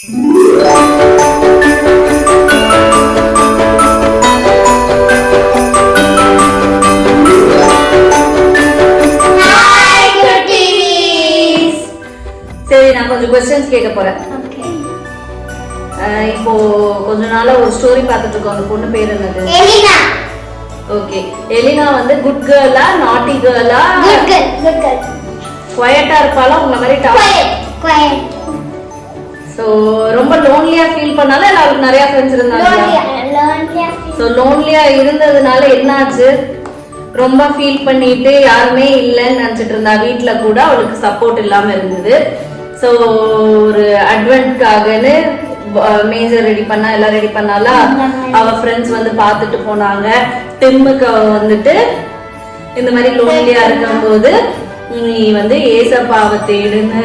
சரி, நான் கொஞ்சம் क्वेश्चंस கேட்க போறேன். இப்போ கொஞ்ச நாளா ஒரு ஸ்டோரி பார்த்துட்டு இருக்கோம். அந்த பொண்ணு பேர் என்னது? எலினா. ஓகே, எலினா வந்து குட் கேர்லா நாட்டி கேர்லா? Good girl. குவைட்டா இருப்பாளா உங்க மாதிரி? குவைட். சோ ரொம்ப லோன்லியா ஃபீல் பண்ணால இல்ல அவளுக்கு நிறைய ஃப்ரெண்ட்ஸ் இருந்தாங்களா? லோன்லியா. சோ லோன்லியா இருந்ததுனால என்னாச்சு? ரொம்ப ஃபீல் பண்ணிட்டு யாருமே இல்லைன்னு நினைச்சிட்டு இருந்தா. வீட்டுல கூட அவளுக்கு சப்போர்ட் இல்லாம இருந்தது. சோ ஒரு அட்வென்ட்காகன்னு மேஜர் ரெடி பண்ணா, எல்லாம் ரெடி பண்ணாலா. அவ ஃப்ரெண்ட்ஸ் வந்து பாத்துட்டு போனாங்க. டிம்முக்கு அவ வந்துட்டு இந்த மாதிரி லோன்லியா இருக்கும் போது நீ வந்து ஏசப்பாவை தேடுன்னு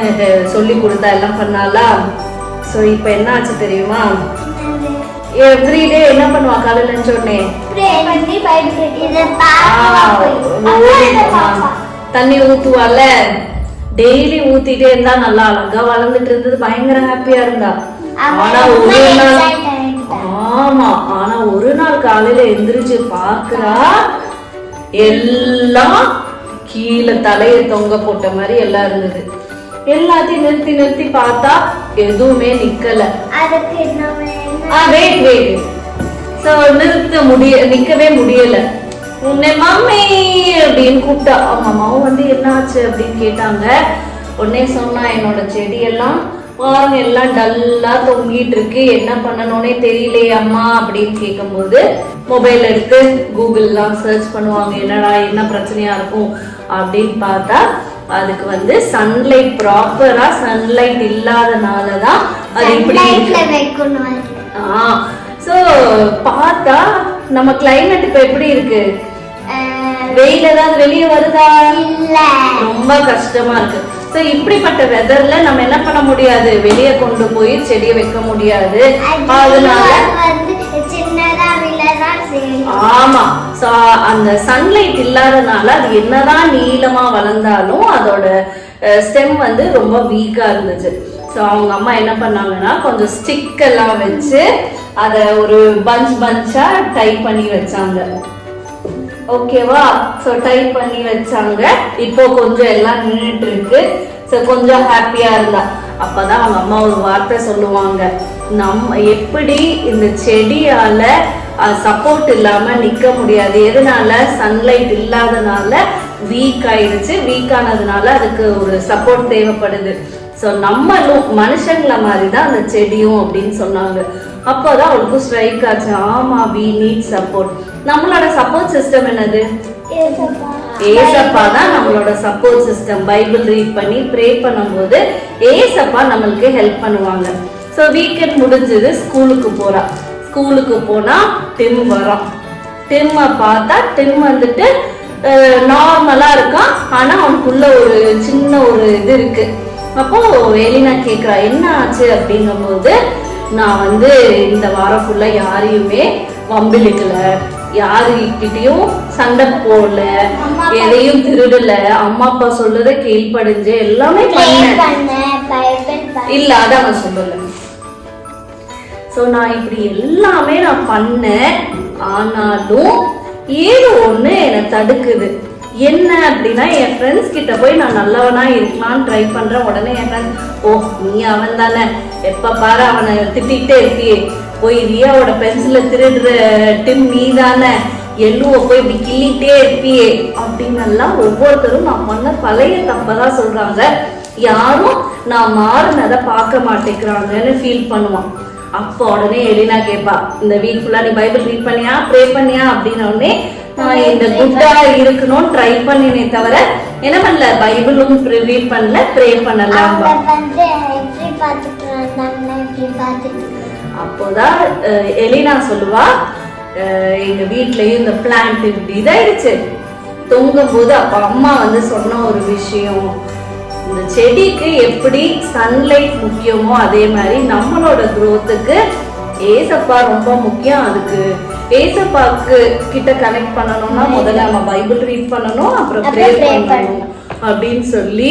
சொல்லி கொடுத்தா, எல்லாம் பண்ணாலா. சோ இப்ப என்ன ஆச்சு தெரியுமா? எவ்ரிடே என்ன பண்ணுவா? காலையில எழுந்த உடனே தண்ணி ஊத்துவால. டெய்லி ஊத்திட்டே இருந்தா நல்லா அழகா வளர்ந்துட்டு இருந்தது. பயங்கர ஹாப்பியா இருந்தா. ஆனா ஒரு நாள் காலையில எந்திரிச்சு பாக்குறா, எல்லாம் கீழே தலையை தொங்க போட்ட மாதிரி எல்லாம் இருந்தது. எல்லாத்தையும் நிறுத்தி நிறுத்தி பார்த்தா எதுவுமே நிக்கல. நிக்கவே முடியல. உன்னை மம்மி அப்படின்னு கூப்பிட்டா. அவங்க அம்மாவும் வந்து என்ன ஆச்சு அப்படின்னு கேட்டாங்க. உடனே சொன்னா, என்னோட செடியெல்லாம் பாருங்க எல்லாம் டல்லா தொங்கிட்டு இருக்கு, என்ன பண்ணணும்னே தெரியலையே அம்மா அப்படின்னு கேட்கும்போது மொபைல் எடுத்து கூகுள்லாம் சர்ச் பண்ணுவாங்க, என்னடா என்ன பிரச்சனையா இருக்கும் அப்படின்னு பார்த்தா அதுக்கு வந்து சன்லைட், ப்ராப்பரா சன்லைட் இல்லாதனாலதான் அது இப்படி. சோ பார்த்தா நம்ம கிளைமேட் இப்ப எப்படி இருக்கு? வெயில் ஏதாவது வெளியே வருதா? ரொம்ப கஷ்டமா இருக்கு. சோ இப்படிப்பட்ட வெதர்ல நம்ம என்ன பண்ண முடியாது? வெளியே கொண்டு போய் செடியை வைக்க முடியாது. அதனால ஆமா, சோ அந்த சன்லைட் இல்லாதனால அது என்னதான் நீளமா வளர்ந்தாலும் அதோட ஸ்டெம் வந்து ரொம்ப வீக்கா இருந்துச்சு. ஸோ அவங்க அம்மா என்ன பண்ணாங்கன்னா கொஞ்சம் ஸ்டிக் எல்லாம் வச்சு அதை ஒரு பஞ்சா டைப் பண்ணி வச்சாங்க. ஓகேவா? ஸோ டைப் பண்ணி வச்சாங்க. இப்போ கொஞ்சம் எல்லாம் நின்றுட்டு இருக்கு. ஸோ கொஞ்சம் ஹாப்பியா இருந்தா. அப்பதான் அவங்க அம்மா ஒரு வார்த்தை சொல்லுவாங்க, நம்ம எப்படி இந்த செடியால சப்போர்ட் இல்லாம நிக்க முடியாது. எதனால? சன்லைட் இல்லாதனால வீக் ஆயிடுச்சு. வீக் ஆனதுனால அதுக்கு ஒரு சப்போர்ட் தேவைப்படுது. ஸோ நம்மளும் மனுஷங்கள மாதிரிதான் அந்த செடியும் அப்படின்னு சொன்னாங்க. அப்போதான் அவளுக்கு ஸ்ட்ரைக் ஆச்சு. ஆமா, வி நீட் சப்போர்ட். நம்மளோட சப்போர்ட் சிஸ்டம் என்னது? ஏசப்பா தான் நம்மளோட சப்போர்ட் சிஸ்டம். பைபிள் ரீட் பண்ணி ப்ரே பண்ணும்போது ஏசப்பா நம்மளுக்கு ஹெல்ப் பண்ணுவாங்க. ஸோ வீக்கெண்ட் முடிஞ்சது, ஸ்கூலுக்கு போறா. ஸ்கூலுக்கு போனா டிம் வரான். டிம்ம பார்த்தா டிம் வந்துட்டு நார்மலா இருக்கான். ஆனா அவனுக்குள்ள ஒரு சின்ன ஒரு இது இருக்கு. அப்போ எலினா கேக்குறா, என்ன ஆச்சு அப்படிங்கும் போது, நான் வந்து இந்த வாரம் ஃபுல்லா யாரையுமே வம்பிழுக்கல, யாருக்கிட்டையும் சண்டை போடல, எதையும் திருடல, அம்மா அப்பா சொல்றத கீழ்படிஞ்சு எல்லாமே இல்ல, அதான் அவன் சொல்லல. சோ நான் இப்படி எல்லாமே நான் பண்ணேன். ஆனாலும் ஏதோ ஒண்ணு என்னை தடுக்குது. என்ன அப்படின்னா, என் ஃப்ரெண்ட்ஸ் கிட்ட போய் நான் நல்லவனா இருக்கலாம்னு ட்ரை பண்றேன். உடனே என் ஃப்ரெண்ட்ஸ், ஓ நீ அவன் தானே, எப்ப பாரு அவனை திட்டிகிட்டே இருக்கியே, போய் ரியாவோட பென்சில திருடுற டிம் நீ தானே, எள்ளுவ போய் இப்படி கிள்ளிட்டே இருப்பியே அப்படின்னு எல்லாம் ஒவ்வொருத்தரும் நான் பண்ண பழைய தப்பதான் சொல்றாங்க. யாரும் நான் மாறினதை பார்க்க மாட்டேங்கிறாங்கன்னு ஃபீல் பண்ணுவான். அப்போ உடனே எலினா கேட்பா, இந்த வீக் ஃபுல்லா நீ பைபிள் ரீட் பண்ணியா, ப்ரே பண்ணியா அப்படின்னு. உடனே நான் இந்த குட்டா இருக்கணும்னு ட்ரை பண்ணினே தவிர என்ன பண்ணல, பைபிளும் ரீட் பண்ணல, ப்ரே பண்ணல. அப்போதான் எலினா சொல்லுவா, எங்க வீட்லயும் இந்த பிளான்ட் இப்படி இதாயிடுச்சு தொங்கும் போது அப்ப அம்மா வந்து சொன்ன ஒரு விஷயம், இந்த செடிக்கு எப்படி சன்லைட் முக்கியமோ அதே மாதிரி நம்மளோட குரோத்துக்கு ஏசப்பா ரொம்ப முக்கியம். அதுக்கு ஏசப்பாக்கு கிட்ட கனெக்ட் பண்ணணும்னா முதல்ல நம்ம பைபிள் ரீட் பண்ணணும், அப்புறம் ப்ரே பண்ணணும் அப்படின்னு சொல்லி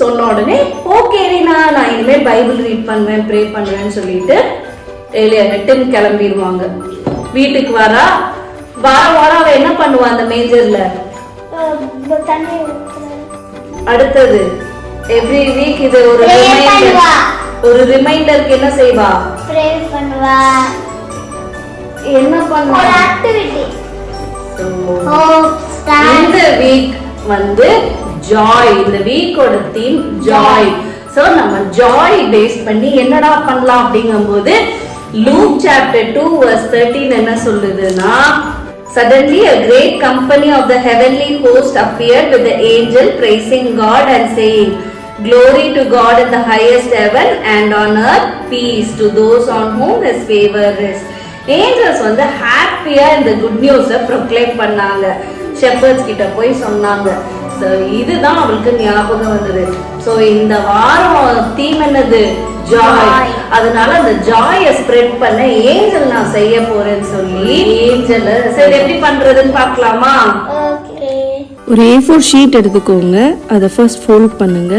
சொன்ன உடனே ஓகே ரீனா நான் இனிமே பைபிள் ரீட் பண்ணுவேன் ப்ரே பண்ணுவேன்னு சொல்லிட்டு ரிட்டன் கிளம்பிடுவாங்க. வீட்டுக்கு வரா வாரம் வாரம் அவ என்ன பண்ணுவா அந்த மேஜர்ல. தண்ணி அடுத்தது எவ்ரி வீக் இது ஒரு ரிமைண்டருக்கு என்ன செய்வா? ப்ரே பண்ணுவா. என்ன பண்ணுவா? ஒரு ஆக்டிவிட்டி. இந்த வீக் வந்து ஜாய். இந்த வீக்கோட தீம் ஜாய். சோ நம்ம ஜாய் பேஸ் பண்ணி என்னடா பண்ணலாம் அப்படிங்கும்போது லூக் சாப்டர் 2 verse 13 என்ன சொல்லுதுன்னா, suddenly a great company of the heavenly host appeared with the angel praising God and saying, glory to God in the highest heaven and on earth peace to those on whom his favor rests. Angels வந்து ஹாப்பியா இந்த good நியூஸை proclaim பண்ணாங்க. Shepherds கிட்ட போய் சொன்னாங்க. So இதுதான் அவளுக்கு ஞாபகம் வந்தது. ஸோ இந்த வாரம் தீம் என்னது? ஜாய். அதனால அந்த ஜாயை ஸ்ப்ரெட் பண்ண ஏஞ்சல் நான் செய்ய போறேன்னு சொல்லி ஏஞ்சல் சரி எப்படி பண்றதுன்னு பார்க்கலாமா? ஒரு A4 ஷீட் எடுத்துக்கோங்க. அதை ஃபர்ஸ்ட் ஃபோல்ட் பண்ணுங்க.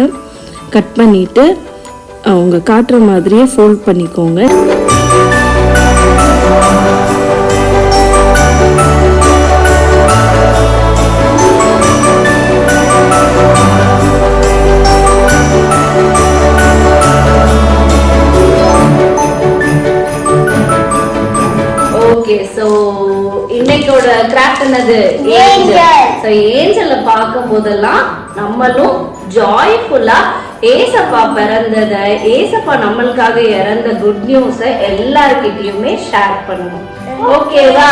கட் பண்ணிட்டு அவங்க காட்டுற மாதிரியே ஃபோல்ட் பண்ணிக்கோங்க. ஓகே சோ இன்னைக்கோட கிராஃப்ட் என்னது? ஏஞ்சல். சோ ஏஞ்சலை பார்க்கும் போதெல்லாம் நம்மளும் ஜாய்ஃபுல்லா ஏசப்பா பிறந்தத ஏசப்பா நம்மளுக்காக இறந்த குட் நியூஸை எல்லார்கிட்டயுமே ஷேர் பண்ணுவோம். ஓகேவா?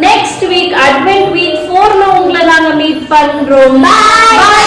நெக்ஸ்ட் வீக் அட்வென்ட் வீக் 4ல உங்களை நாங்க மீட் பண்றோம். பை.